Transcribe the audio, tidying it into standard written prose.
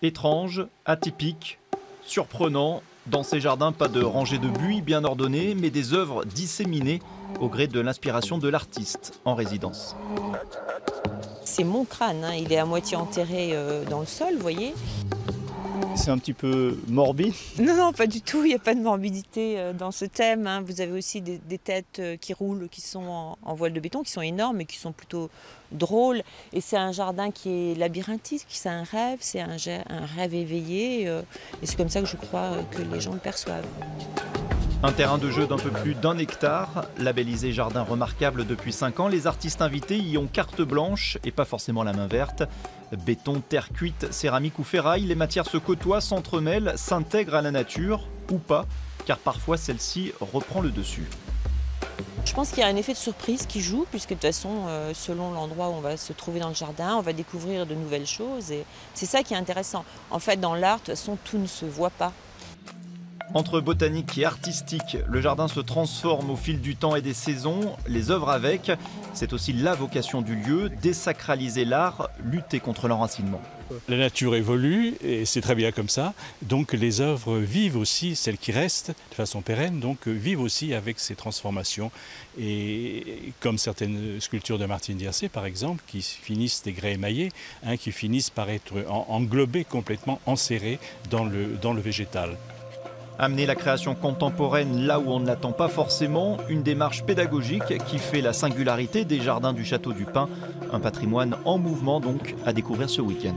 Étrange, atypique, surprenant. Dans ces jardins, pas de rangées de buis bien ordonnées, mais des œuvres disséminées au gré de l'inspiration de l'artiste en résidence. C'est mon crâne, hein. Il est à moitié enterré dans le sol, vous voyez. C'est un petit peu morbide. Non, non, pas du tout, il n'y a pas de morbidité dans ce thème, hein. Vous avez aussi des têtes qui roulent, qui sont en voile de béton, qui sont énormes et qui sont plutôt drôles. Et c'est un jardin qui est labyrinthique, c'est un rêve éveillé. Et c'est comme ça que je crois que les gens le perçoivent. Un terrain de jeu d'un peu plus d'1 hectare, labellisé jardin remarquable depuis 5 ans. Les artistes invités y ont carte blanche et pas forcément la main verte. Béton, terre cuite, céramique ou ferraille, les matières se côtoient, s'entremêlent, s'intègrent à la nature ou pas, car parfois celle-ci reprend le dessus. Je pense qu'il y a un effet de surprise qui joue, puisque de toute façon, selon l'endroit où on va se trouver dans le jardin, on va découvrir de nouvelles choses. Et c'est ça qui est intéressant. En fait, dans l'art, de toute façon, tout ne se voit pas. Entre botanique et artistique, le jardin se transforme au fil du temps et des saisons, les œuvres avec. C'est aussi la vocation du lieu, désacraliser l'art, lutter contre l'enracinement. La nature évolue et c'est très bien comme ça. Donc les œuvres vivent aussi, celles qui restent de façon pérenne, donc vivent aussi avec ces transformations. Et comme certaines sculptures de Martine Diersé par exemple, qui finissent des grès émaillés, qui finissent par être englobées complètement, enserrées dans le végétal. Amener la création contemporaine là où on ne l'attend pas forcément, une démarche pédagogique qui fait la singularité des jardins du Château du Pin. Un patrimoine en mouvement donc à découvrir ce week-end.